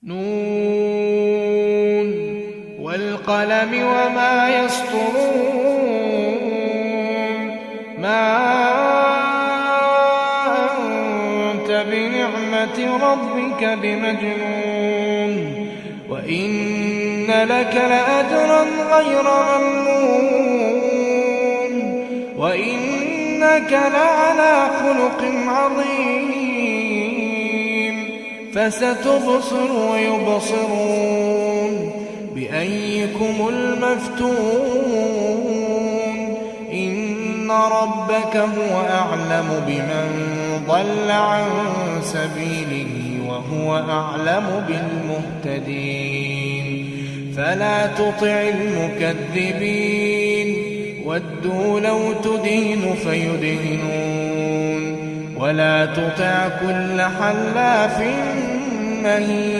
نون والقلم وما يسطرون ما أنت بنعمة ربك بمجنون وإن لك لأجرا غير ممنون وإنك لعلى خلق عظيم فستبصر ويبصرون بأيكم المفتون إن ربك هو أعلم بمن ضل عن سبيله وهو أعلم بالمهتدين فلا تطع المكذبين ودوا لو تدين فيدهنون ولا تطع كل حلاف مهين